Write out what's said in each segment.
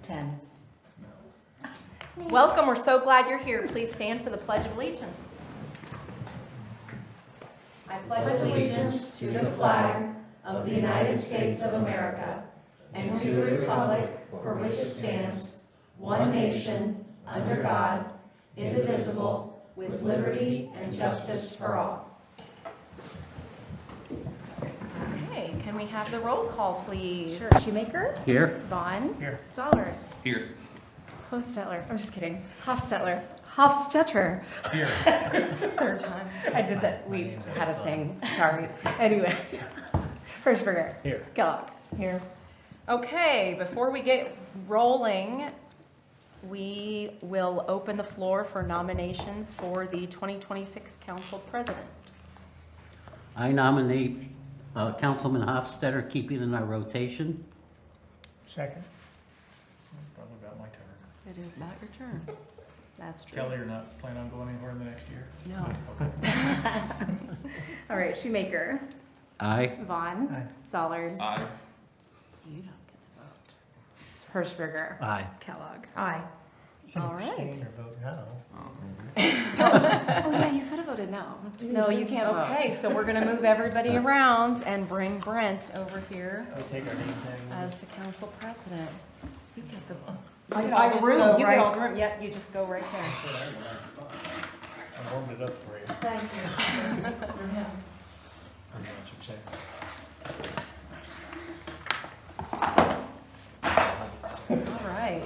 10. Welcome, we're so glad you're here. Please stand for the Pledge of Allegiance. I pledge allegiance to the flag of the United States of America and to the republic for which it stands, one nation, under God, indivisible, with liberty and justice for all. Okay, can we have the roll call, please? Sure. Shoemaker? Here. Vaughn? Here. Zollers? Here. Hostetler. I'm just kidding. Hofstetler. Hofstetter. Here. Third time. I did that. We had a thing. Sorry. Anyway. Hirschberger. Here. Kellogg. Here. Okay, before we get rolling, we will open the floor for nominations for the 2026 Council President. I nominate Councilman Hofstetter, keeping in our rotation. Second. Probably about my turn. It is about your turn. That's true. Kelly, you're not planning on going anywhere in the next year? No. Okay. All right. Shoemaker. Aye. Vaughn. Aye. Zollers. Aye. You don't get the vote. Hirschberger. Aye. Kellogg. Aye. You can All right. abstain or vote no. Oh, yeah. You could have voted no. No, you can't vote. Okay, so we're going to move everybody around and bring Brent over here We take our name tag. as the Council President. You get the vote. I You get all the just room. go You right- get all the room. Yep, you just go right there. I warmed it up for you. Thank you. I'm not your check. All right.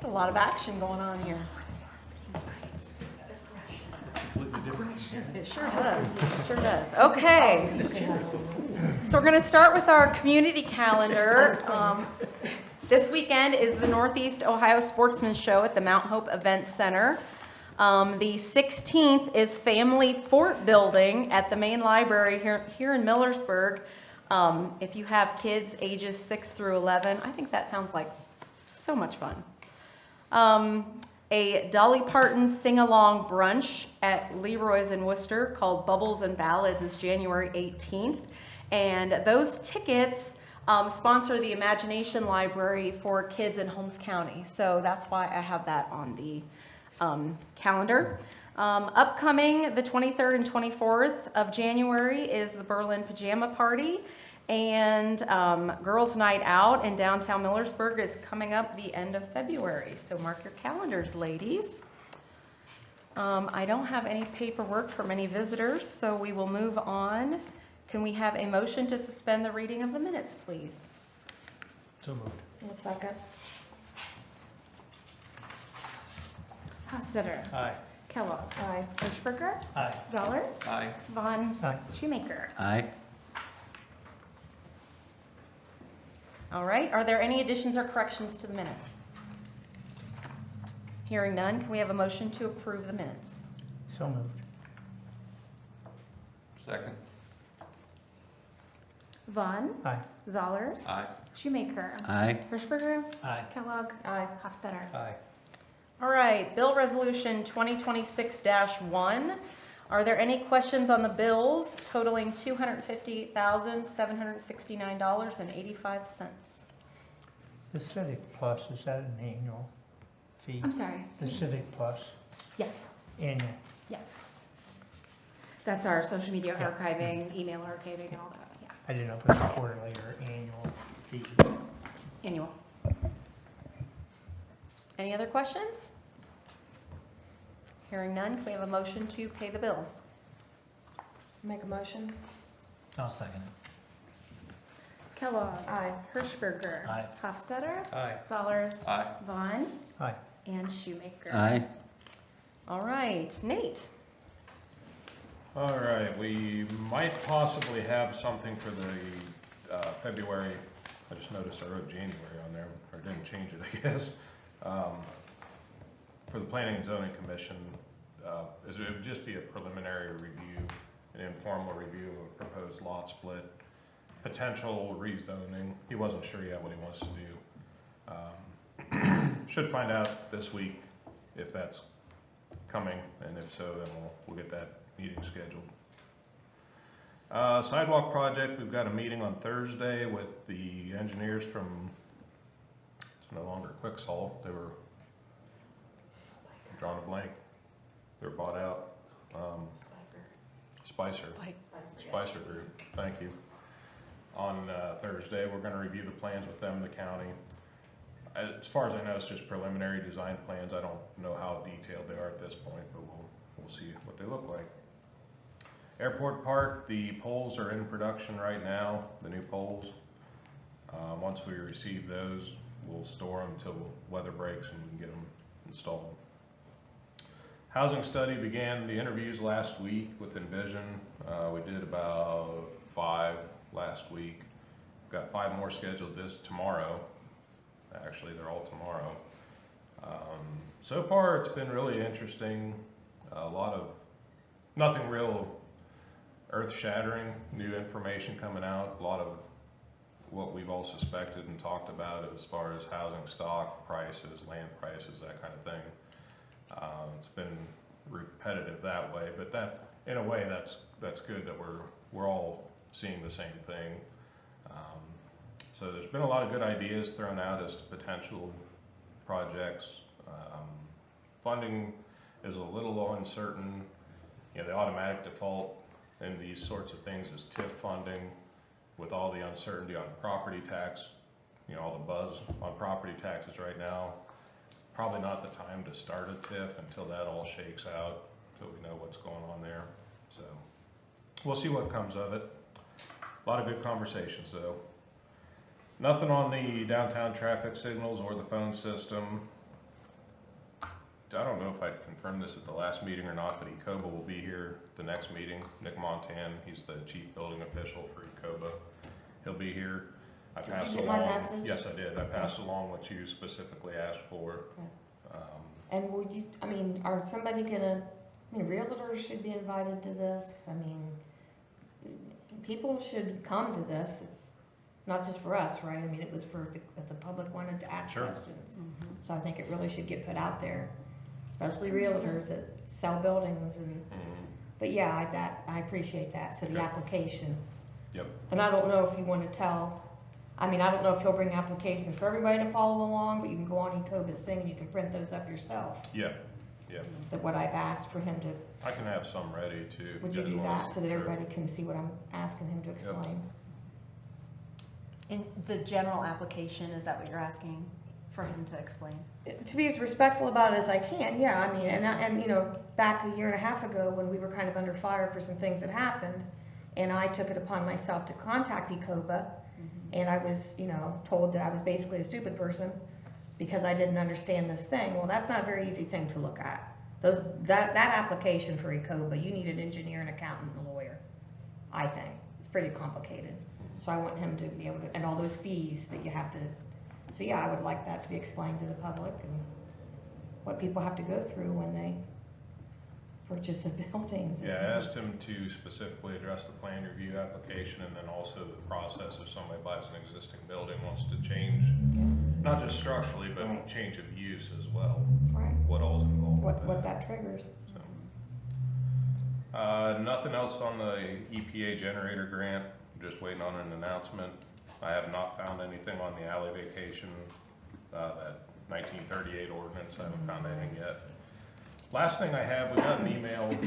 A lot of action going on here. Completely different. It sure does. It sure does. Okay. So we're going to start with our community calendar. This weekend is the Northeast Ohio Sportsman Show at the Mount Hope Event Center. The 16th is Family Fort Building at the main library here in Millersburg. If you have kids ages 6 through 11, I think that sounds like so much fun. A Dolly Parton sing-along brunch at Leroy's in Worcester called Bubbles and Ballads is January 18th. And those tickets sponsor the Imagination Library for kids in Holmes County. So that's why I have that on the calendar. Upcoming the 23rd and 24th of January is the Berlin Pajama Party. And Girls Night Out in downtown Millersburg is coming up the end of February. So mark your calendars, ladies. I don't have any paperwork from any visitors, so we will move on. Can we have a motion to suspend the reading of the minutes, please? So moved. A second. Hofstetter. Aye. Kellogg. Aye. Hirschberger. Aye. Zollers. Aye. Vaughn. Aye. Shoemaker. Aye. All right, are there any additions or corrections to the minutes? Hearing none, can we have a motion to approve the minutes? So moved. Second. Vaughn. Aye. Zollers. Aye. Shoemaker. Aye. Hirschberger. Aye. Kellogg. Aye. Hofstetter. Aye. All right, Bill Resolution 2026-1. Are there any questions on the bills totaling $258,769.85? The Civic Plus, is that an annual fee? I'm sorry. The Civic Plus, Yes. annual. Yes. That's our social media Yeah. archiving, email archiving, and all that. Yeah. I didn't know if it was quarterly or annual fee. Annual. Any other questions? Hearing none, can we have a motion to pay the bills? Make a motion? I'll second it. Kellogg. Aye. Hirschberger. Aye. Hofstetter. Aye. Zollers. Aye. Vaughn. Aye. And Shoemaker. Aye. All right, Nate. All right, we might possibly have something for the February, I just noticed I wrote January on there, or didn't change it, I guess. For the Planning and Zoning Commission, it would just be a preliminary review, an informal review of a proposed lot split, potential rezoning. He wasn't sure yet what he wants to do. Should find out this week if that's coming, and if so, then we'll get that meeting scheduled. Sidewalk project, we've got a meeting on Thursday with the engineers from It's no longer Quicksall. They were, I'm drawing a blank. They were bought out. Spicer. Spicer Group, thank you. On Thursday, we're gonna review the plans with them, the county. As far as I know, it's just preliminary design plans. I don't know how detailed they are at this point, but we'll see what they look like. Airport Park, the poles are in production right now, the new poles. Once we receive those, we'll store them until weather breaks and we can get them installed. Housing study began the interviews last week with Envision. We did about 5 last week. Got 5 more scheduled tomorrow. Actually, they're all tomorrow. So far, it's been really interesting. A lot of, nothing real earth-shattering, new information coming out. A lot of what we've all suspected and talked about as far as housing stock, prices, land prices, that kind of thing. It's been repetitive that way, but that, in a way, that's good that we're all seeing the same thing. So there's been a lot of good ideas thrown out as to potential projects. Funding is a little uncertain. You know, the automatic default in these sorts of things is TIF funding. With all the uncertainty on property tax, you know, all the buzz on property taxes right now, probably not the time to start a TIF until that all shakes out, so we know what's going on there. So we'll see what comes of it. A lot of good conversations though. Nothing on the downtown traffic signals or the phone system. I don't know if I confirmed this at the last meeting or not, but ECOBA will be here the next meeting. Nick Montan, he's the chief building official for ECOBA. He'll be here. I passed you get my along. message? Yes, I did. I passed along what you specifically asked for. And would you, I mean, are somebody gonna, I mean, realtors should be invited to this. I mean, people should come to this. It's not just for us, right? I mean, it was for, if the public wanted to ask Sure. questions. So I think it really should get put out there, especially realtors that sell buildings and, but yeah, I appreciate that. So the Okay. application. Yep. And I don't know if you wanna tell, I mean, I don't know if he'll bring applications for everybody to follow along, but you can go on ECOBA's thing and you can print those up yourself. Yeah. Yeah. That what I've asked for him to, I can have some ready too. would you do that so that Sure. everybody can see what I'm asking him to explain? In the general application, is that what you're asking for him to explain? To be as respectful about it as I can, yeah, I mean, and you know, back a year and a half ago when we were kind of under fire for some things that happened, and I took it upon myself to contact ECOBA, and I was, you know, told that I was basically a stupid person because I didn't understand this thing. Well, that's not a very easy thing to look at. That application for ECOBA, you need an engineer, an accountant, and a lawyer, I think. It's pretty complicated. So I want him to be able to, and all those fees that you have to, so yeah, I would like that to be explained to the public and what people have to go through when they purchase a building. Yeah, I asked him to specifically address the plan review application and then also the process if somebody buys an existing building, wants to change, not just structurally, but Right. change of use as well. Right, What all's involved with what that triggers. So. Nothing else on the EPA generator grant, just waiting on an announcement. I have not found anything on the alley vacation, that 1938 ordinance, I haven't found anything yet. Last thing I have, we got an email,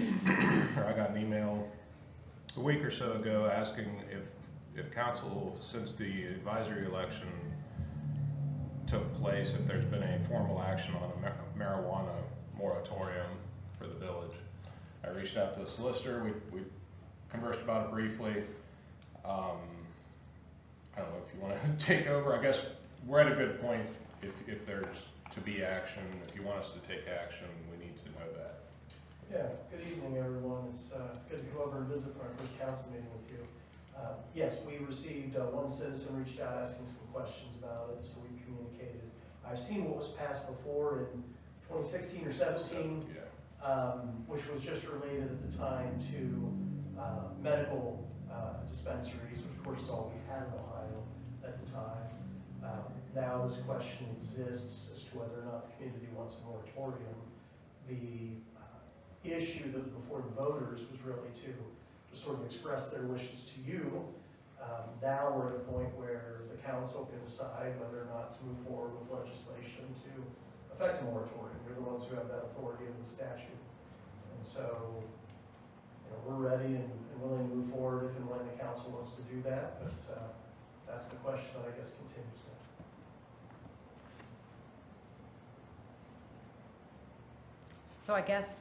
or I got an email a week or so ago asking if council, since the advisory election took place, if there's been any formal action on a marijuana moratorium for the village. I reached out to the solicitor, we conversed about it briefly. I don't know if you want to take over. I guess we're at a good point if there's to be action. If you want us to take action, we need to know that. Yeah, good evening, everyone. It's good to come over and visit for our first council meeting with you. Yes, we received, one citizen reached out asking some questions about it, so we communicated. I've seen what was passed before in 2016 or 17, which was just related at the time to medical dispensaries, which of course is all we had in Ohio at the time. Now this question exists as to whether or not the community wants a moratorium. The issue that was before the voters was really to sort of express their wishes to you. Now we're at a point where the council can decide whether or not to move forward with legislation to effect a moratorium. They're the ones who have that authority in the statute. And so, we're ready and willing to move forward if and when the council wants to do that, but that's the question that I guess continues now. So I guess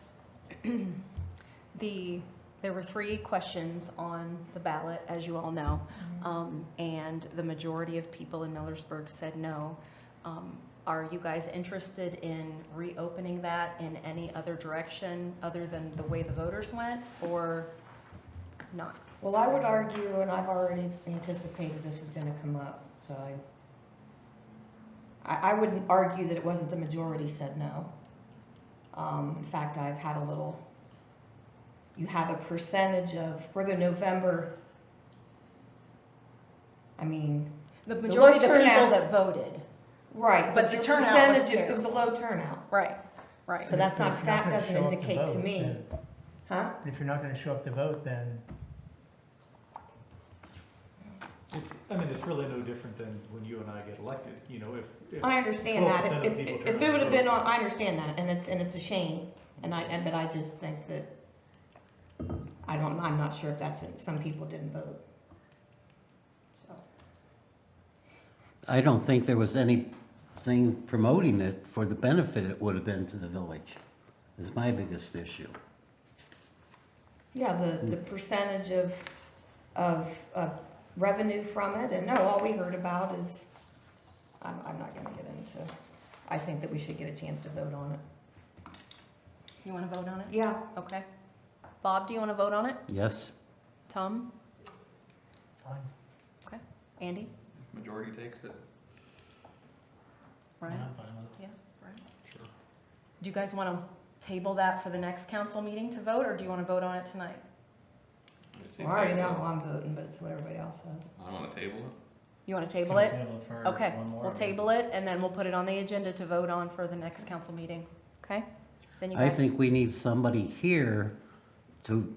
there were 3 questions on the ballot, as you all know, and the majority of people in Millersburg said no. Are you guys interested in reopening that in any other direction other than the way the voters went, or not? Well, I would argue, and I've already anticipated this is gonna come up, so I wouldn't argue that it wasn't the majority said no. In fact, I've had you have a percentage of, for the November, I mean, The majority of the people turnout. that voted. right, But but the the turnout was percentage, it terrible. was a low turnout. Right, right. So that's If not, you're that gonna doesn't show up to indicate to vote, me, then- huh? If you're not gonna show up to vote, then I mean, it's really no different than when you and I get elected, if I understand that. 12% of If people turn it out would to have been vote. on, I understand that, and it's a shame, but I just think that, I'm not sure if that's it. Some people didn't vote. So, I don't think there was anything promoting it for the benefit it would have been to the village, is my biggest issue. yeah, the percentage of revenue from it, and no, all we heard about is, I'm not gonna get into, I think that we should get a chance to vote on it. You want to vote on it? Yeah. Okay. Bob, do you want to vote on it? Yes? Tom? fine. Okay. Andy? Majority takes it. Ryan? I'm fine with it. Yeah, Ryan? Sure. Do you guys want to table that for the next council meeting to vote, or do you want to vote on it tonight? Well, I already know how I'm voting, but it's what everybody else says. I want to table it. You want to table it? Okay, we'll table it, and then we'll put it on the agenda to vote on for the next council meeting, okay? Then you I guys, think we need somebody here to,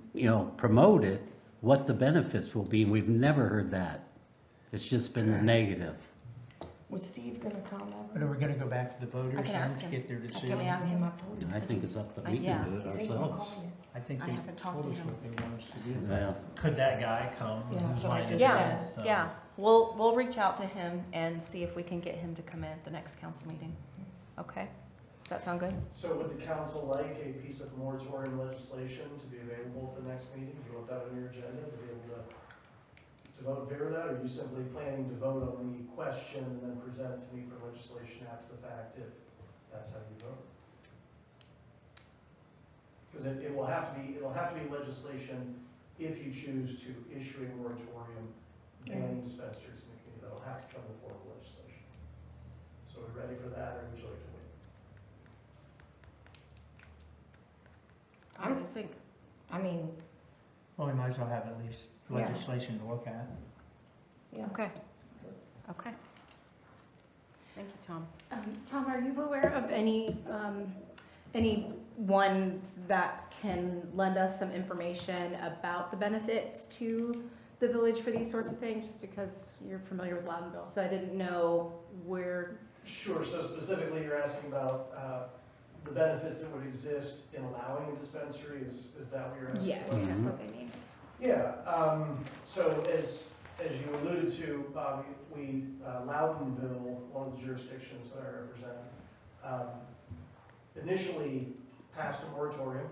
promote it, what the benefits will be, and we've never heard that. It's just been the negative. Was Steve gonna come But over? are we gonna go back to the voters I can then ask to him. get their Can we decision? ask him? I've told And you. I think it's up to, we yeah. can do it He said he was gonna ourselves. call you. I think I they haven't talked told to us him. what they want us to do. Yeah. Could that guy come? Yeah, that's Who's what I mine just is Yeah, set, so- yeah, we'll reach out to him and see if we can get him to come in at the next council meeting, okay? Does that sound good? So would the council like a piece of moratorium legislation to be available at the next meeting? Do you want that on your agenda to be able to vote in favor of that? Or are you simply planning to vote on the question and then present it to me for legislation after the fact if that's how you vote? Because it will have to be legislation if you choose to issue a moratorium banning dispensaries in the community. That'll have to come before the legislation. So are we ready for that, or would you like to wait? What do you think? I mean, Well, we might as well have at least Yeah. legislation to look at. yeah. Okay, okay. Thank you, Tom. Tom, are you aware of anyone that can lend us some information about the benefits to the village for these sorts of things? Just because you're familiar with Loudonville, so I didn't know where. Sure, so specifically you're asking about the benefits that would exist in allowing a dispensary, is that what you're asking? Yeah, about? that's what they mean. Yeah, so as you alluded to, Bob, we, Loudonville, one of the jurisdictions that I represent, initially passed a moratorium.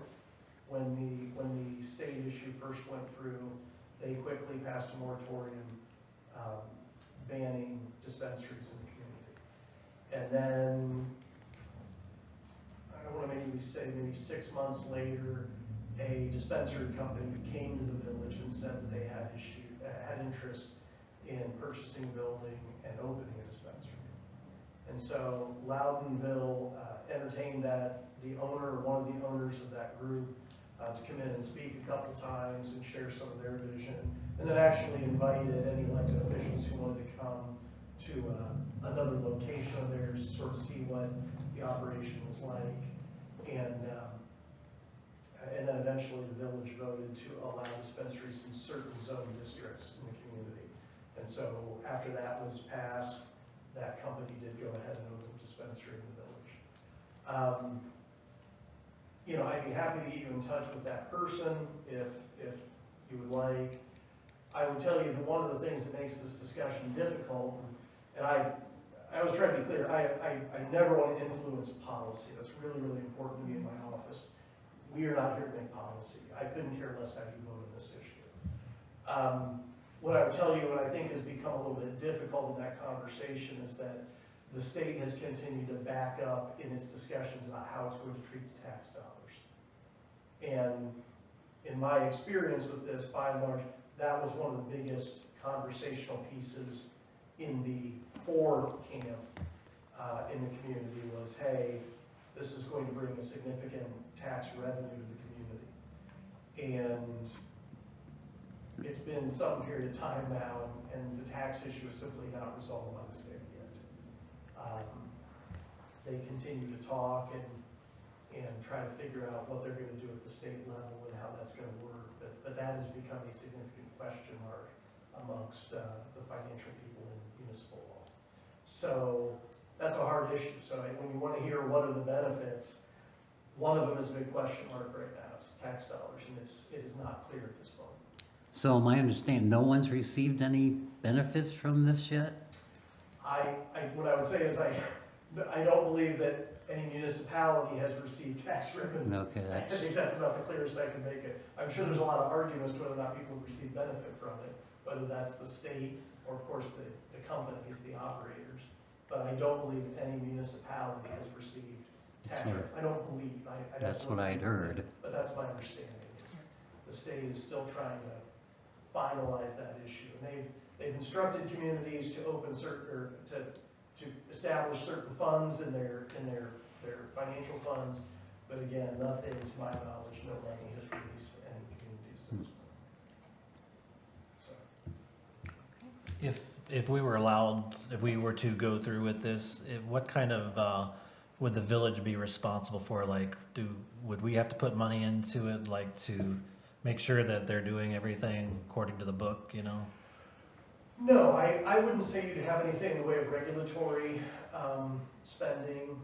When the state issue first went through, they quickly passed a moratorium banning dispensaries in the community. And then, I don't want to maybe 6 months later, a dispensary company came to the village and said that they had interest in purchasing a building and opening a dispensary. And so Loudonville entertained that. One of the owners of that group, to come in and speak a couple times and share some of their vision, and then actually invited any elected officials who wanted to come to another location of theirs to sort of see what the operation was like. And then eventually the village voted to allow dispensaries in certain zone districts in the community. And so after that was passed, that company did go ahead and open a dispensary in the village. You know, I'd be happy to get you in touch with that person if you would like. I would tell you that one of the things that makes this discussion difficult, and I was trying to be clear, I never want to influence policy. That's really, really important to me in my office. We are not here to make policy. I couldn't care less how you vote on this issue. What I would tell you, what I think has become a little bit difficult in that conversation is that the state has continued to back up in its discussions about how it's going to treat the tax dollars. And in my experience with this, by and large, that was one of the biggest conversational pieces in the for camp in the community was, hey, this is going to bring a significant tax revenue to the community. And it's been some period of time now, and the tax issue is simply not resolved by the state yet. They continue to talk and try to figure out what they're going to do at the state level and how that's going to work. But that has become a significant question mark amongst the financial people in municipal law. So that's a hard issue. So when you want to hear what are the benefits, one of them is a big question mark right now. It's tax dollars, and it is not clear at this point. So my understanding, no one's received any benefits from this yet? What I would say is I don't believe that any municipality has received tax revenue. Okay, I think that's about the clearest I can make it. I'm sure there's a lot of arguments whether or not people have received benefit from it, whether that's the state or, of course, the companies, the operators. But I don't believe any municipality has received tax revenue. I don't believe. That's what I'd heard. But that's my understanding. Is the state is still trying to finalize that issue, and they've instructed communities to open certain or to establish certain funds in their financial funds, but again, nothing to my knowledge, no money has released to any communities to this point. So. If we were allowed, if we were to go through with this, what kind of, would the village be responsible for? Like, would we have to put money into it, like to make sure that they're doing everything according to the book, you know? No, I wouldn't say you'd have anything in the way of regulatory spending.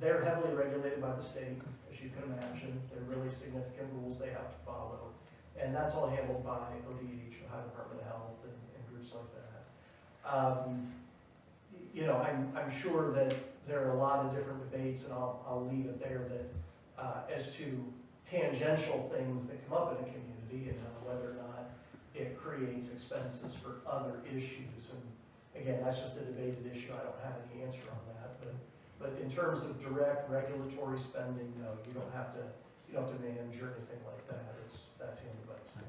They're heavily regulated by the state, as you can imagine. There are really significant rules they have to follow. And that's all handled by ODH, Ohio Department of Health, and groups like that. You know, I'm sure that there are a lot of different debates, and I'll leave it there, that as to tangential things that come up in a community and whether or not it creates expenses for other issues. And again, that's just a debated issue. I don't have any answer on that. But in terms of direct regulatory spending, no, you don't have to manage or anything like that. That's handled by the state.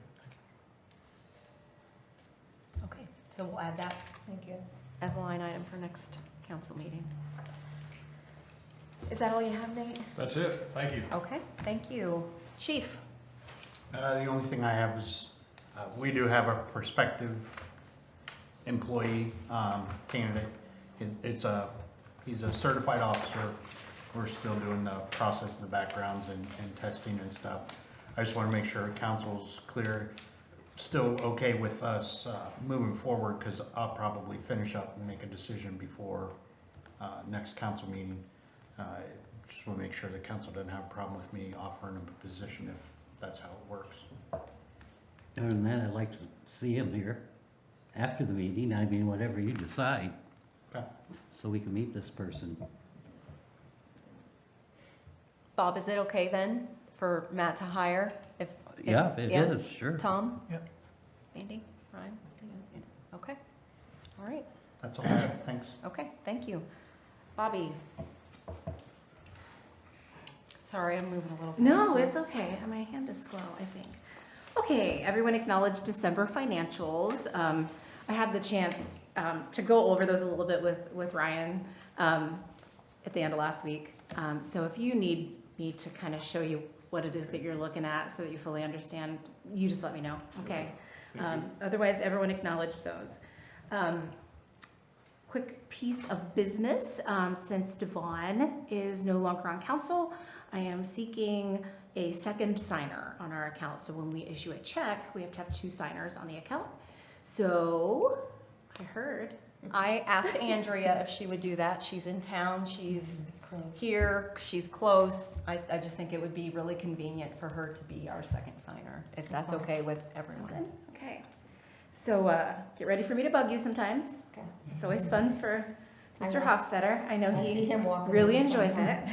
Okay, so we'll add that Thank you. as a line item for next council meeting. Is that all you have, Nate? That's it. Thank you. Okay, thank you. Chief? The only thing I have is, we do have a prospective employee candidate. He's a certified officer. We're still doing the process of the backgrounds and testing and stuff. I just want to make sure council's clear, still okay with us moving forward, because I'll probably finish up and make a decision before next council meeting. Just want to make sure the council doesn't have a problem with me offering him a position if that's how it works. Other than that, I'd like to see him here after the meeting, I mean, whatever you decide, Okay. so we can meet this person. Bob, is it okay then for Matt to hire? If Yeah, it yeah? is, sure. Tom? Yep. Andy? Ryan? Okay, all right, That's all I have. Thanks. okay, thank you. Bobby? Sorry, I'm moving a little fast. No, it's okay. My hand is slow, I think. Okay, everyone acknowledged December financials. I had the chance to go over those a little bit with Ryan at the end of last week. So if you need me to kind of show you what it is that you're looking at so that you fully understand, you just let me know, okay? Otherwise, everyone acknowledged those. Quick piece of business, since Devon is no longer on council, I am seeking a second signer on our account. So when we issue a check, we have to have 2 signers on the account. So I heard I asked Andrea if she would do that. She's in town, she's here, she's close. I just think it would be really convenient for her to be our second signer, if that's okay with everyone. Good. Okay. So get ready for me to bug you sometimes. Okay. It's always fun for I Mr. will. Hofstetter. I know I see he him walking. really in enjoys sometime.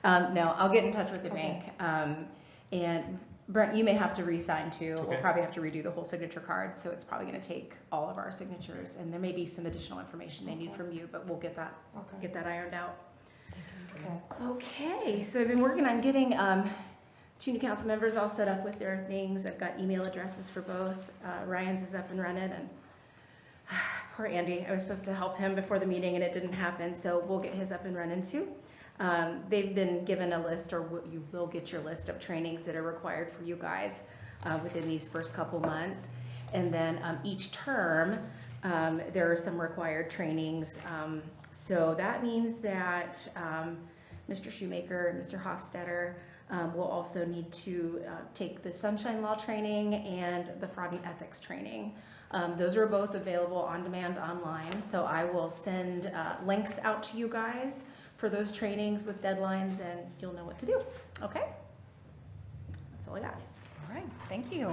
it. No, I'll get in touch with the Okay. bank. And Brent, you may have to re-sign too. We'll Okay. probably have to redo the whole signature card, so it's probably gonna take all of our signatures. And there may be some additional information they need Okay. from you, but we'll get Okay. that ironed out. Okay. Okay, so I've been working on getting two new council members all set up with their things. I've got email addresses for both. Ryan's is up and running, and poor Andy, I was supposed to help him before the meeting and it didn't happen, so we'll get his up and running too. They've been given a list, or you will get your list of trainings that are required for you guys within these first couple months. And then each term, there are some required trainings. So that means that Mr. Shoemaker and Mr. Hofstetter will also need to take the Sunshine Law training and the Fraud and Ethics training. Those are both available on demand online, so I will send links out to you guys for those trainings with deadlines, and you'll know what to do. Okay? That's all I got. All right, thank you.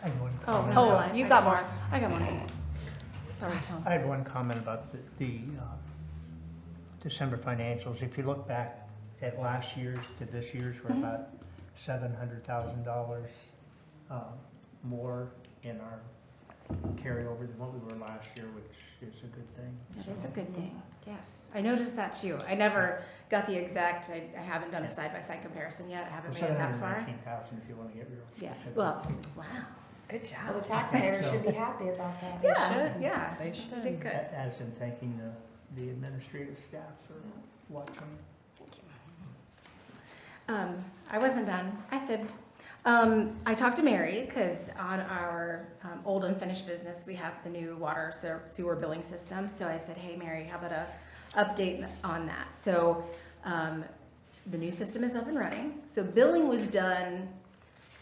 I had one Oh, comment no, about- you got more. I got more. Sorry, Tom. I had one comment about the December financials. If you look back at last year's to this year's, we're about $700,000 more in our carryover than what we were last year, which is a good thing. That is a So, good thing. Yes, I noticed that too. I never got the exact, I haven't done a side-by-side comparison yet. I haven't made it that far. 719,000 if you want to get real Yeah, specific. well, wow, good Well, the job. taxpayers should be happy about that. They Yeah, should. yeah. They You should. did good. As in thanking the administrative staff for watching. I wasn't done. I fibbed. I talked to Mary because on our old unfinished business, we have the new water sewer billing system. So I said, hey, Mary, how about a update on that? So the new system is up and running. So billing was done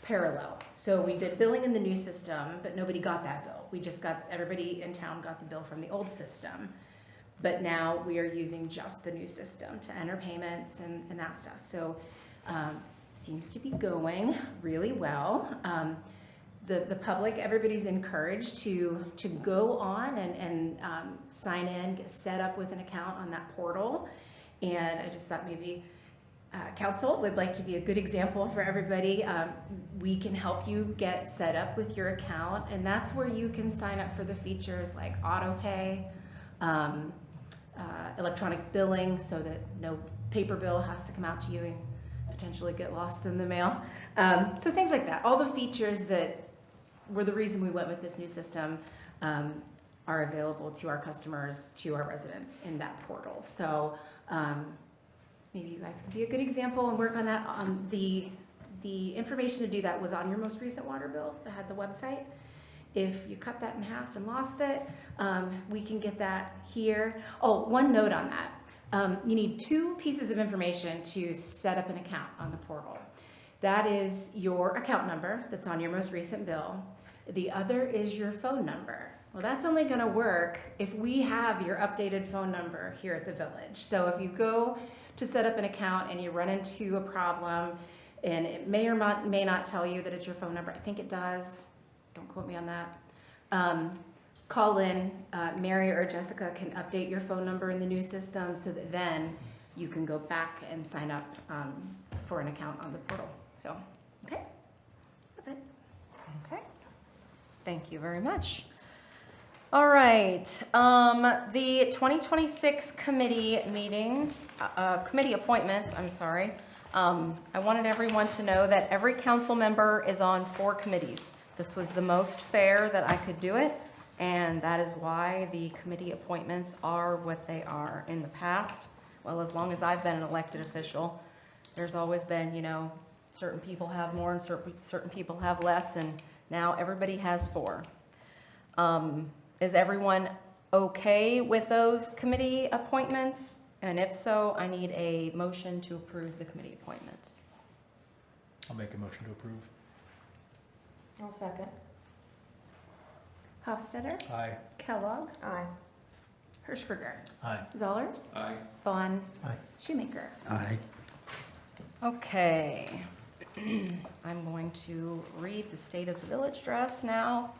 parallel. So we did billing in the new system, but nobody got that bill. We just got, everybody in town got the bill from the old system. But now we are using just the new system to enter payments and that stuff. So seems to be going really well. The public, everybody's encouraged to go on and sign in, get set up with an account on that portal. And I just thought maybe council would like to be a good example for everybody. We can help you get set up with your account, and that's where you can sign up for the features like auto pay, electronic billing, so that no paper bill has to come out to you and potentially get lost in the mail. So things like that. All the features that were the reason we went with this new system are available to our customers, to our residents in that portal. So maybe you guys could be a good example and work on that. The information to do that was on your most recent water bill that had the website. If you cut that in half and lost it, we can get that here. Oh, one note on that. You need two pieces of information to set up an account on the portal. That is your account number that's on your most recent bill. The other is your phone number. Well, that's only gonna work if we have your updated phone number here at the village. So if you go to set up an account and you run into a problem and it may or may not tell you that it's your phone number, I think it does, don't quote me on that. Call in, Mary or Jessica can update your phone number in the new system so that then you can go back and sign up for an account on the portal. So, okay, that's it. Okay, thank you very much. All right, the 2026 committee meetings, committee appointments, I'm sorry. I wanted everyone to know that every council member is on 4 committees. This was the most fair that I could do it, and that is why the committee appointments are what they are. In the past, well, as long as I've been an elected official, there's always been, you know, certain people have more and certain people have less, and now everybody has 4. Is everyone okay with those committee appointments? And if so, I need a motion to approve the committee appointments. I'll make a motion to approve. I'll second. Hofstadter, Aye. Kellogg, Aye. Hirschberger. Aye. Zollers. Aye. Vaughn. Aye. Shoemaker. Aye. Okay. I'm going to read the State of the Village address now.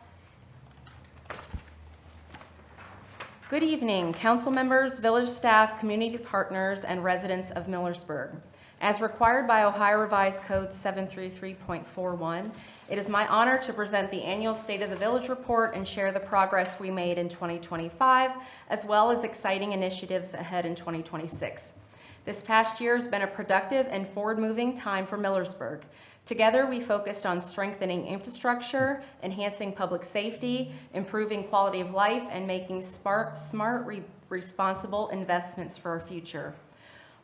Good evening, council members, village staff, community partners, and residents of Millersburg. As required by Ohio Revised Code 733.41, it is my honor to present the annual State of the Village report and share the progress we made in 2025, as well as exciting initiatives ahead in 2026. This past year has been a productive and forward-moving time for Millersburg. Together, we focused on strengthening infrastructure, enhancing public safety, improving quality of life, and making smart, responsible investments for our future.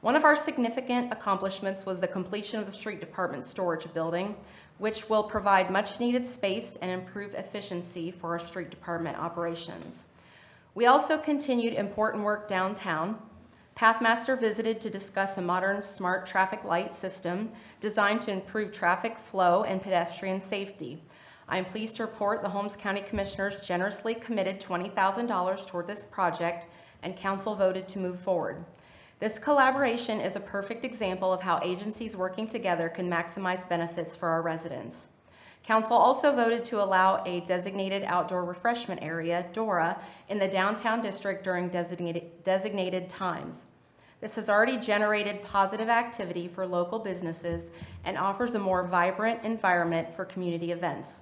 One of our significant accomplishments was the completion of the street department storage building, which will provide much-needed space and improve efficiency for our street department operations. We also continued important work downtown. Pathmaster visited to discuss a modern smart traffic light system designed to improve traffic flow and pedestrian safety. I am pleased to report the Holmes County Commissioners generously committed $20,000 toward this project, and council voted to move forward. This collaboration is a perfect example of how agencies working together can maximize benefits for our residents. Council also voted to allow a designated outdoor refreshment area, DORA, in the downtown district during designated times. This has already generated positive activity for local businesses and offers a more vibrant environment for community events.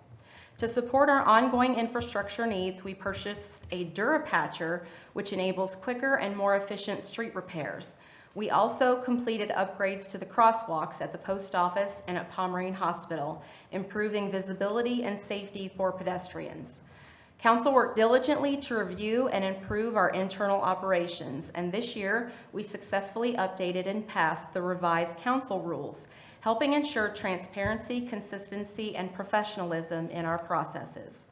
To support our ongoing infrastructure needs, we purchased a Durapatcher, which enables quicker and more efficient street repairs. We also completed upgrades to the crosswalks at the post office and at Pomerene Hospital, improving visibility and safety for pedestrians. Council worked diligently to review and improve our internal operations, and this year we successfully updated and passed the revised council rules, helping ensure transparency, consistency, and professionalism in our processes.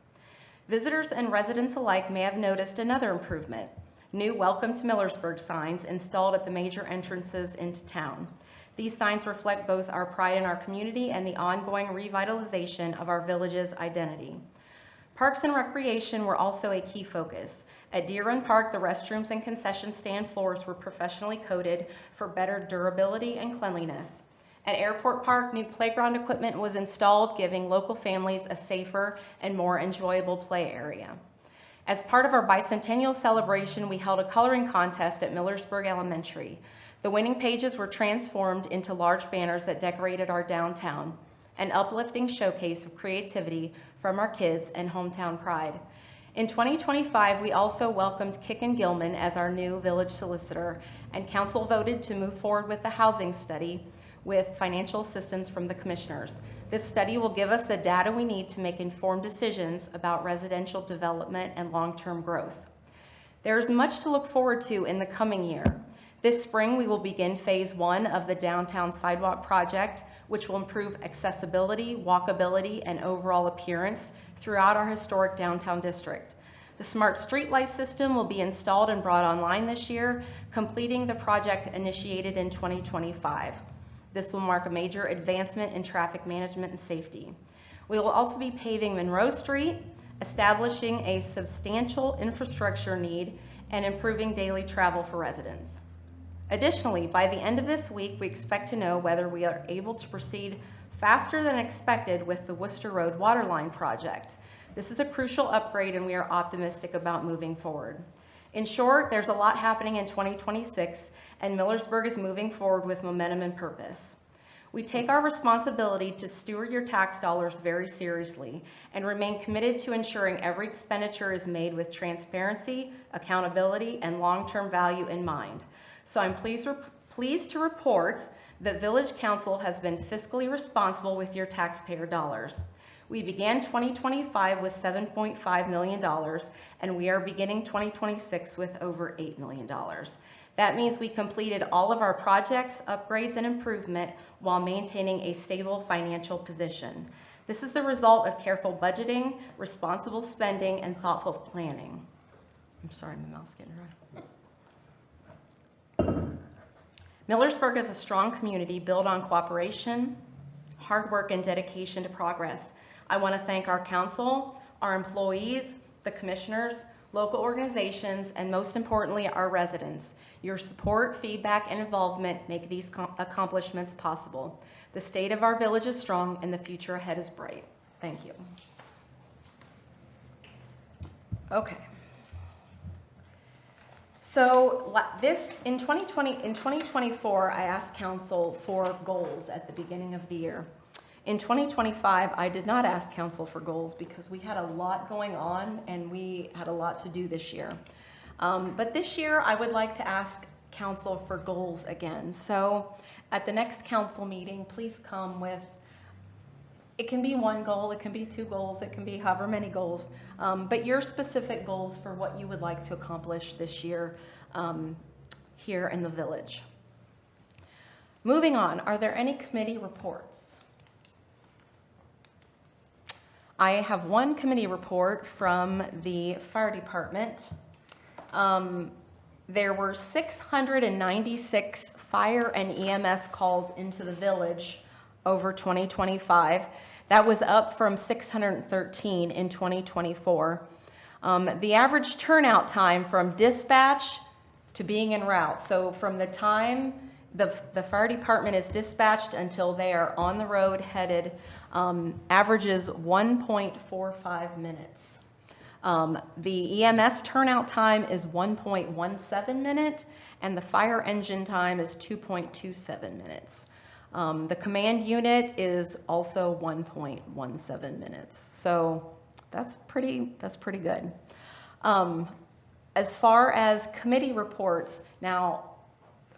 Visitors and residents alike may have noticed another improvement: new Welcome to Millersburg signs installed at the major entrances into town. These signs reflect both our pride in our community and the ongoing revitalization of our village's identity. Parks and recreation were also a key focus. At Deer Run Park, the restrooms and concession stand floors were professionally coated for better durability and cleanliness. At Airport Park, new playground equipment was installed, giving local families a safer and more enjoyable play area. As part of our bicentennial celebration, we held a coloring contest at Millersburg Elementary. The winning pages were transformed into large banners that decorated our downtown, an uplifting showcase of creativity from our kids and hometown pride. In 2025, we also welcomed Kicken Gilman as our new village solicitor, and council voted to move forward with the housing study with financial assistance from the commissioners. This study will give us the data we need to make informed decisions about residential development and long-term growth. There is much to look forward to in the coming year. This spring, we will begin phase 1 of the downtown sidewalk project, which will improve accessibility, walkability, and overall appearance throughout our historic downtown district. The smart streetlight system will be installed and brought online this year, completing the project initiated in 2025. This will mark a major advancement in traffic management and safety. We will also be paving Monroe Street, establishing a substantial infrastructure need, and improving daily travel for residents. Additionally, by the end of this week, we expect to know whether we are able to proceed faster than expected with the Worcester Road Waterline project. This is a crucial upgrade, and we are optimistic about moving forward. In short, there's a lot happening in 2026, and Millersburg is moving forward with momentum and purpose. We take our responsibility to steward your tax dollars very seriously and remain committed to ensuring every expenditure is made with transparency, accountability, and long-term value in mind. So I'm pleased to report that Village Council has been fiscally responsible with your taxpayer dollars. We began 2025 with $7.5 million, and we are beginning 2026 with over $8 million. That means we completed all of our projects, upgrades, and improvement while maintaining a stable financial position. This is the result of careful budgeting, responsible spending, and thoughtful planning. I'm sorry, my mouth's getting dry. Millersburg is a strong community built on cooperation, hard work, and dedication to progress. I want to thank our council, our employees, the commissioners, local organizations, and most importantly, our residents. Your support, feedback, and involvement make these accomplishments possible. The state of our village is strong and the future ahead is bright. Thank you. Okay. So in 2024, I asked council for goals at the beginning of the year. In 2025, I did not ask council for goals because we had a lot going on and we had a lot to do this year. But this year, I would like to ask council for goals again. So at the next council meeting, please come with, it can be one goal, it can be 2 goals, it can be however many goals, but your specific goals for what you would like to accomplish this year here in the village. Moving on, are there any committee reports? I have one committee report from the fire department. There were 696 fire and EMS calls into the village over 2025. That was up from 613 in 2024. The average turnout time from dispatch to being en route, so from the time the fire department is dispatched until they are on the road headed, averages 1.45 minutes. The EMS turnout time is 1.17 minutes, and the fire engine time is 2.27 minutes. The command unit is also 1.17 minutes. So that's pretty good. As far as committee reports, now,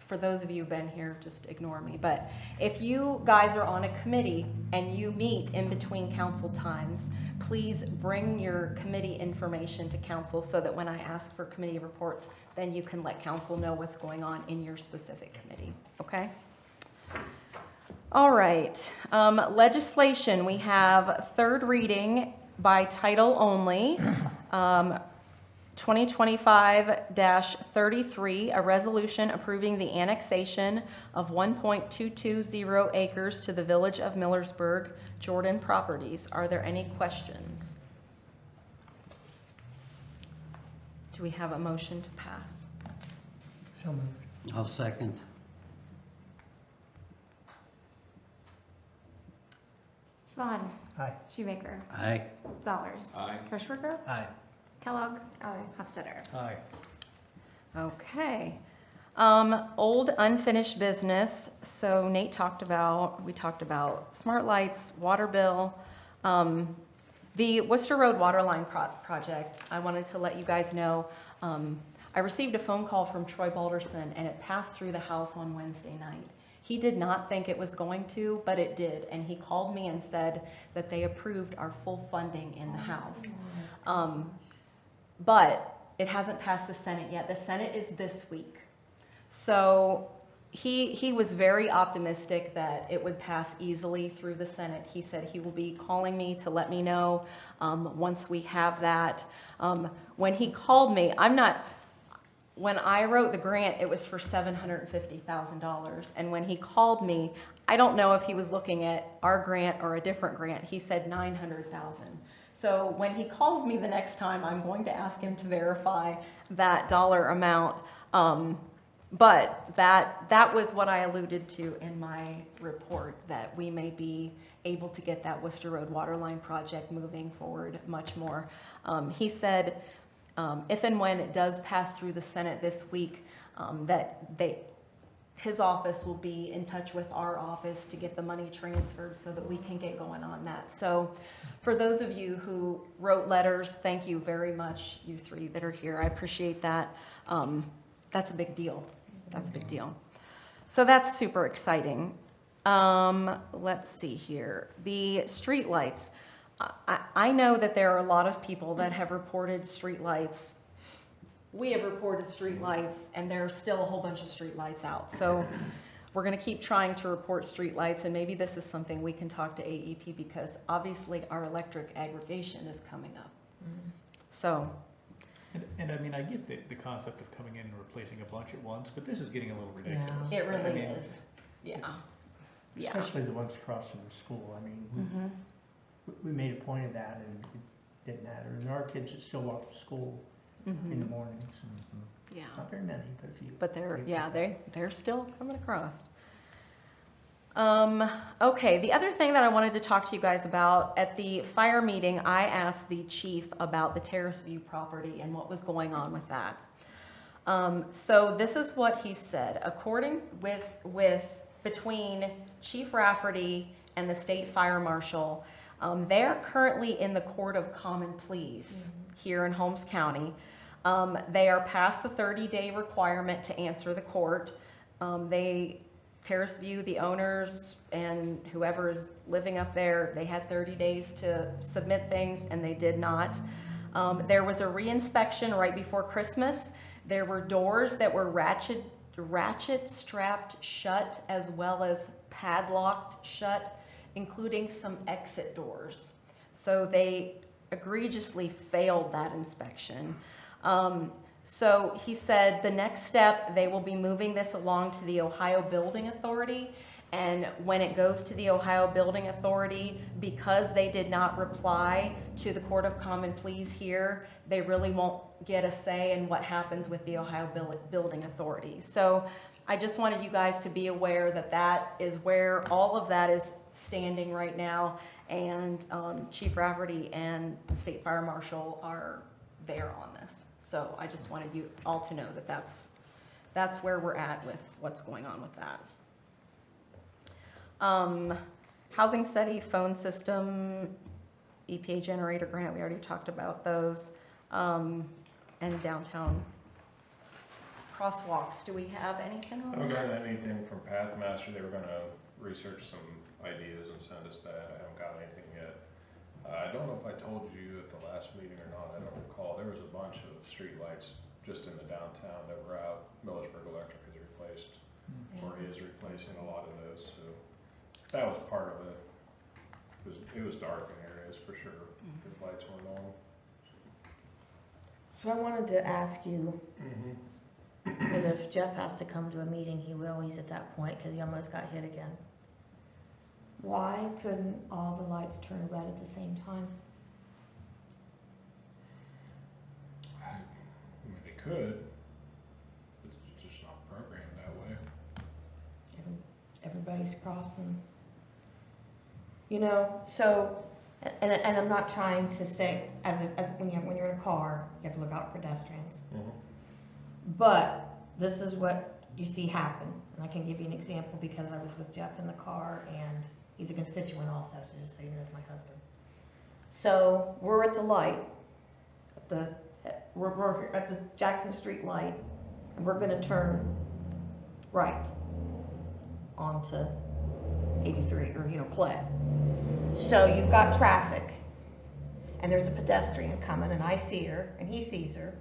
for those of you who've been here, just ignore me, but if you guys are on a committee and you meet in between council times, please bring your committee information to council so that when I ask for committee reports, then you can let council know what's going on in your specific committee, okay? All right, legislation, we have 3rd reading by title only. 2025-33, a resolution approving the annexation of 1.220 acres to the village of Millersburg, Jordan properties. Are there any questions? Do we have a motion to pass? So moved. I'll second. Vaughn. Aye. Shoemaker. Aye. Zollers. Aye. Hirschberger. Aye. Kellogg. Aye. Hofstadter. Aye. Okay. Old unfinished business. So Nate we talked about smart lights, water bill. The Worcester Road Waterline project, I wanted to let you guys know, I received a phone call from Troy Balderson and it passed through the House on Wednesday night. He did not think it was going to, but it did. And he called me and said that they approved our full funding in the House. But it hasn't passed the Senate yet. The Senate is this week. So he was very optimistic that it would pass easily through the Senate. He said he will be calling me to let me know once we have that. When he called me, when I wrote the grant, it was for $750,000. And when he called me, I don't know if he was looking at our grant or a different grant. He said $900,000. So when he calls me the next time, I'm going to ask him to verify that dollar amount. But that was what I alluded to in my report, that we may be able to get that Worcester Road Waterline project moving forward much more. He said if and when it does pass through the Senate this week, that his office will be in touch with our office to get the money transferred so that we can get going on that. So for those of you who wrote letters, thank you very much, you 3 that are here. I appreciate that. That's a big deal. That's a big deal. So that's super exciting. Let's see here. The street lights. I know that there are a lot of people that have reported street lights. We have reported street lights, and there are still a whole bunch of street lights out. So we're going to keep trying to report street lights, and maybe this is something we can talk to AEP, because obviously our electric aggregation is coming up. So. And I mean, I get the concept of coming in and replacing a bunch at once, but this is getting a little ridiculous. It really I mean, is. Yeah. Yeah. Especially the ones across from the school. I mean, we made a point of that and it didn't matter. And there are kids that still walk to school in the mornings. Yeah. Not very many, but a few. But they're, Few. yeah, they're still coming across. Okay, the other thing that I wanted to talk to you guys about, at the fire meeting, I asked the chief about the Terrace View property and what was going on with that. So this is what he said, according between Chief Rafferty and the state fire marshal, they are currently in the court of common pleas here in Holmes County. They are past the 30-day requirement to answer the court. Terrace View, the owners and whoever is living up there, they had 30 days to submit things and they did not. There was a reinspection right before Christmas. There were doors that were ratchet strapped shut as well as padlocked shut, including some exit doors. So they egregiously failed that inspection. So he said the next step, they will be moving this along to the Ohio Building Authority. And when it goes to the Ohio Building Authority, because they did not reply to the Court of Common Pleas here, they really won't get a say in what happens with the Ohio Building Authority. So I just wanted you guys to be aware that that is where all of that is standing right now. And Chief Rafferty and the State Fire Marshal are there on this. So I just wanted you all to know that that's where we're at with what's going on with that. Housing study, phone system, EPA generator grant, we already talked about those. And downtown crosswalks, do we have anything on I haven't that? gotten anything from Pathmaster. They were gonna research some ideas and send us that. I haven't got anything yet. I don't know if I told you at the last meeting or not, I don't recall. There was a bunch of streetlights just in the downtown that were out. Millersburg Electric has replaced, or is replacing a lot of those, so that was part of it. It was dark in areas for sure, because lights weren't on. So I wanted to ask you, and if Jeff has to come to a meeting, he will, he's at that point, because he almost got hit again. Why couldn't all the lights turn red at the same time? I mean, they could, it's just not programmed that way. Everybody's crossing. You know, so, and I'm not trying to say, as when you're in a car, you have to look out for pedestrians. But this is what you see happen. And I can give you an example because I was with Jeff in the car and he's a constituent also, so just so you know, that's my husband. So we're at the light, we're at the Jackson Street light, and we're gonna turn right onto 83, or Clay. So you've got traffic, and there's a pedestrian coming, and I see her, and he sees her.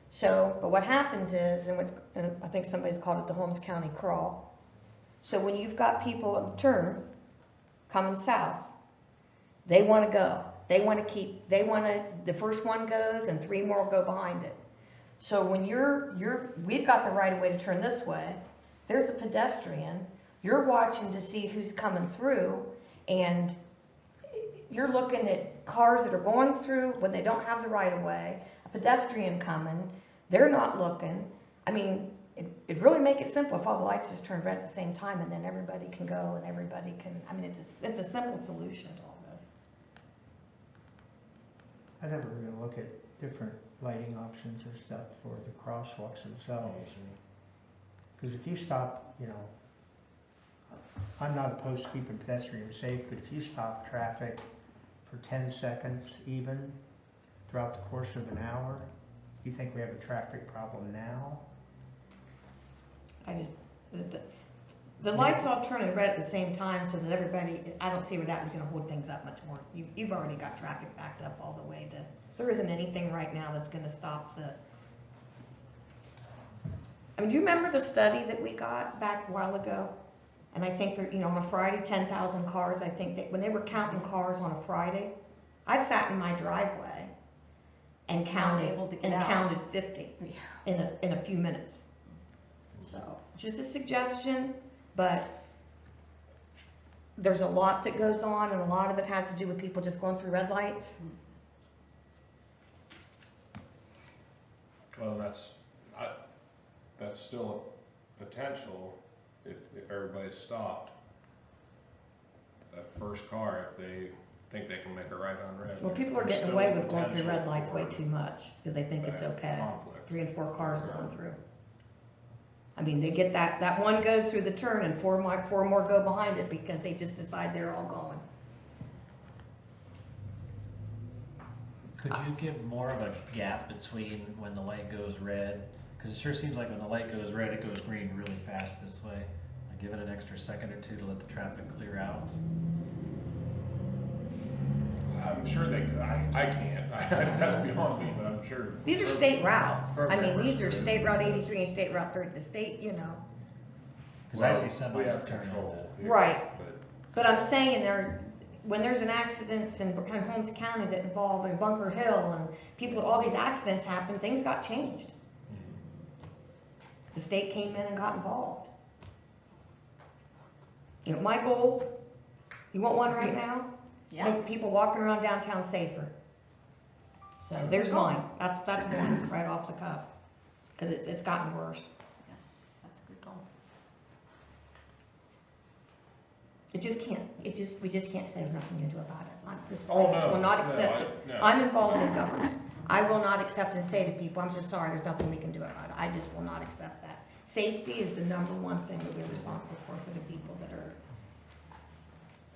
So, but what happens is, and I think somebody's called it the Holmes County crawl. So when you've got people at the turn coming south, they want to go. The first one goes and 3 more will go behind it. So when we've got the right of way to turn this way, there's a pedestrian, you're watching to see who's coming through, and you're looking at cars that are going through when they don't have the right of way, a pedestrian coming, they're not looking. I mean, it'd really make it simple if all the lights just turned red at the same time, and then everybody can go and everybody can, I mean, it's a simple solution to all this. I thought we were gonna look at different lighting options or stuff for the crosswalks themselves. Because if you stop, I'm not opposed to keeping pedestrians safe, but if you stop traffic for 10 seconds even throughout the course of an hour, you think we have a traffic problem now? The lights all turning red at the same time so that everybody, I don't see where that was gonna hold things up much more. You've already got traffic backed up all the way to, there isn't anything right now that's gonna stop the, I mean, do you remember the study that we got back a while ago? And I think that, on a Friday, 10,000 cars, I think that when they were counting cars on a Friday, I sat in my driveway and able to get out. counted 50 in a few minutes. So, just a suggestion, but there's a lot that goes on, and a lot of it has to do with people just going through red lights. Well, that's still a potential if everybody's stopped. That first car, if they think they can make a right on red. Well, people are there's getting still away with going through red potential lights way for too much, because they think it's that okay. conflict. 3 and 4 cars going through. I mean, they get that one goes through the turn and four more go behind it because they just decide they're all going. Could you give more of a gap between when the light goes red? Because it sure seems like when the light goes red, it goes green really fast this way. Like give it an extra second or two to let the traffic clear out. I'm sure they could, I can't, that's beyond me, but I'm sure. These are state routes. I mean, Programmers these are could. State Route 83 and State Route 30, the state, you know. Because I Well, see we have semis turning. control, yeah, Right. but- But I'm saying when there's an accident in Holmes County that involved in Bunker Hill and people, all these accidents happened, things got changed. The state came in and got involved. You know, my goal, you want one right now? Yeah. Make the people walking around downtown safer. So there's mine. That's one right off the cuff. Cause it's gotten worse. That's a good goal. We just can't say there's nothing you can do about it. I just Oh, will no, not no, accept it. no. I'm involved in government. I will not accept and say to people, I'm just sorry, there's nothing we can do about it. I just will not accept that. Safety is the #1 thing that we're responsible for the people that are.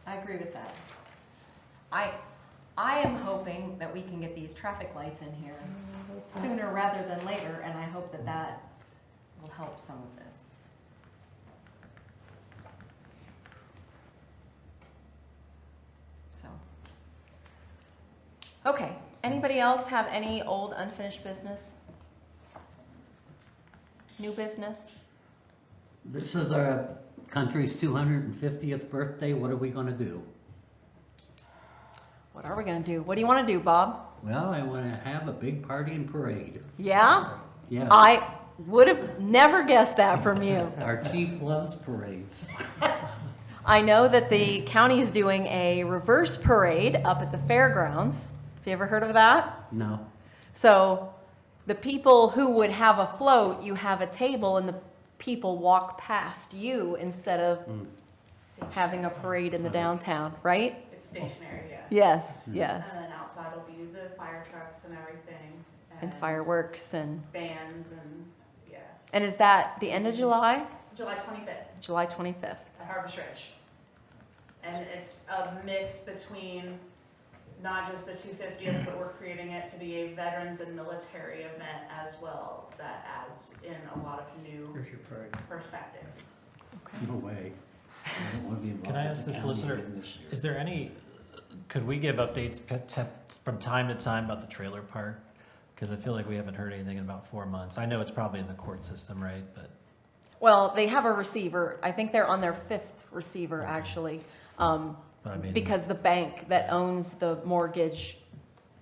I agree with that. I am hoping that we can get these traffic lights in here sooner rather than later, and I hope that that will help some of this. So. Okay, anybody else have any old unfinished business? New business? This is our country's 250th birthday. What are we gonna do? What are we gonna do? What do you wanna do, Bob? Well, I wanna have a big party and parade. Yeah? Yes, I would have never guessed that from you. our chief loves parades. I know that the county is doing a reverse parade up at the fairgrounds. Have you ever heard of that? No, So the people who would have a float, you have a table and the people walk past you instead of having a parade in the downtown, right? It's stationary, yes. Yes, And yes. then outside will be the fire trucks and everything. And fireworks and, Bands and, yes. and is that the end of July? July 25th July 25th. at Harvest Ridge. And it's a mix between not just the 250th, but we're creating it to be a veterans and military event as well. That adds in a lot of new Here's your parade. perspectives. no way. I don't wanna be involved Can I with ask the the county solicitor, again this year. is there any, could we give updates from time to time about the trailer park? Because I feel like we haven't heard anything in about 4 months. I know it's probably in the court system, right? But Well, they have a receiver. I think they're on their 5th receiver, actually. I mean, Because the bank that owns the mortgage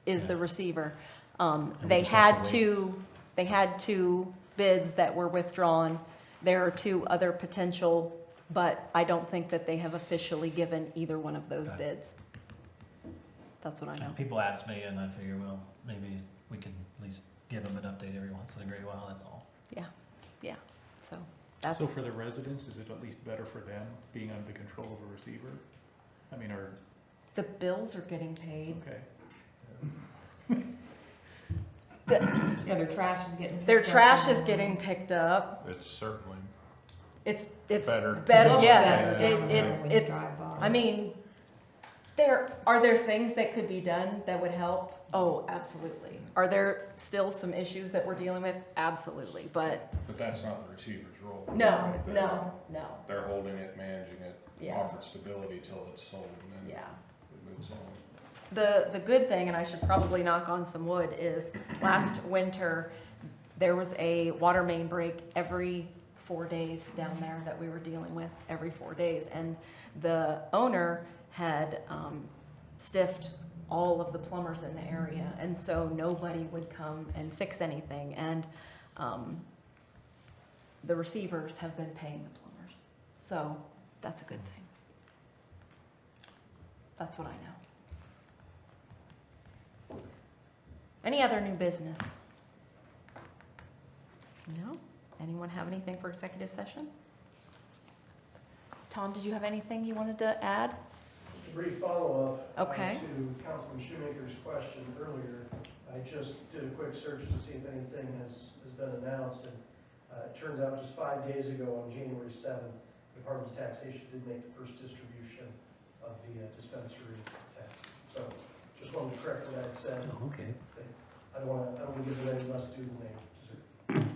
is the Yeah. receiver. we They just have had to they had 2 bids that were withdrawn. There are 2 other potential, but I don't think that they have officially given either one of those Okay. bids. That's what I know. people ask me, and I figure, well, maybe we can at least give them an update every once in a great while. That's all. Yeah, so that's, So for the residents, is it at least better for them being under the control of a receiver? I mean, or, the bills are getting paid. okay. Yeah, their trash is getting. Their picked up trash and- is getting picked up. It's certainly It's better. Most yes. of them when you It's, drive by. I mean, are there things that could be done that would help? Oh, absolutely. Are there still some issues that we're dealing with? Absolutely, but But that's not the receiver's role. no. They're holding it, managing it, Yeah. offer stability till it's sold, and then Yeah. it moves on. The good thing, and I should probably knock on some wood, is last winter, there was a water main break every 4 days down there that we were dealing with every 4 days. And the owner had stiffed all of the plumbers in the area. And so nobody would come and fix anything. And the receivers have been paying the plumbers. So that's a good thing. That's what I know. Any other new business? No? Anyone have anything for executive session? Tom, did you have anything you wanted to add? Just a brief follow-up. Okay. To Councilman Shoemaker's question earlier. I just did a quick search to see if anything has been announced, and it turns out just 5 days ago, on January 7th, the Department of Taxation did make the first distribution of the dispensary tax. So just wanted to correct what I had said. Oh, okay. I don't want to give them any less due than they deserve.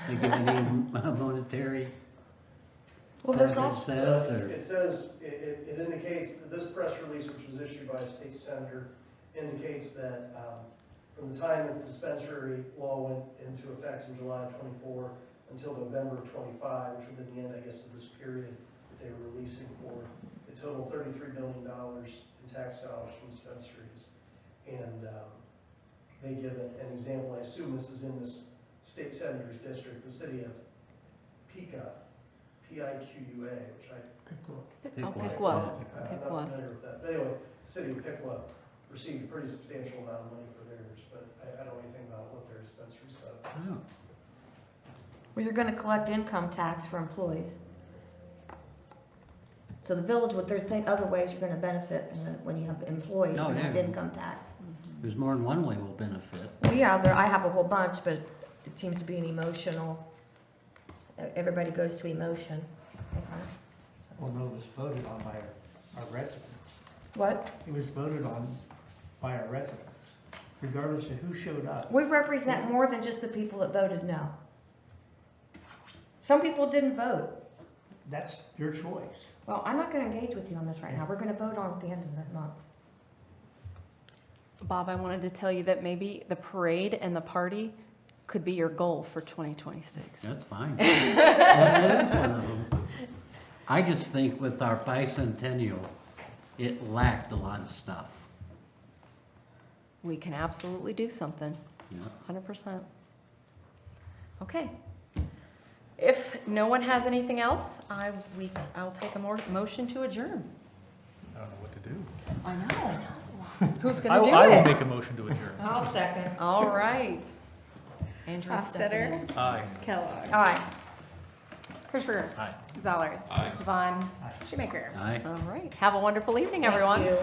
Think of any monetary Well, there's that also, says, or? It says, it indicates, that this press release, which was issued by a state senator, indicates that from the time that the dispensary law went into effect in July of '24 until November of '25, which would be the end, I guess, of this period that they were releasing for, it totaled $33 billion in tax dollars from dispensaries. And they give an example. I assume this is in this state senator's district, the city of Piqua, P-I-Q-U-A, which I Oh, Piqua. Piqua. I'm Piqua. not familiar with that. But anyway, the city of Piqua received a pretty substantial amount of money for theirs, but I don't know anything about what their dispensary set up. Oh, well, you're gonna collect income tax for employees. So the village, there's other ways you're gonna benefit when you have employees, Oh, you have yeah. income tax. there's more than one way will benefit. Well, yeah, I have a whole bunch, but it seems to be an emotional, everybody goes to emotion. Well, no, it was voted on by our residents. What? It was voted on by our residents, regardless of who showed up. We represent more than just the people that voted no. Some people didn't vote. That's your choice. Well, I'm not gonna engage with you on this right now. We're gonna vote on it at the end of the month. Bob, I wanted to tell you that maybe the parade and the party could be your goal for 2026. That's fine. That is one of them. I just think with our bicentennial, it lacked a lot of stuff. We can absolutely do something, Yeah. 100%. Okay. If no one has anything else, I'll take a motion to adjourn. I don't know what to do. I know. Who's I gonna do I will it? make a motion to adjourn. I'll second. All right. Andrew Hofstadter. Stephanie. Aye. Kellogg. Aye. Hirschberger. Aye. Zollars. Aye. Vaughn. Shoemaker. Aye. All right. Have a wonderful evening, Thank everyone. you.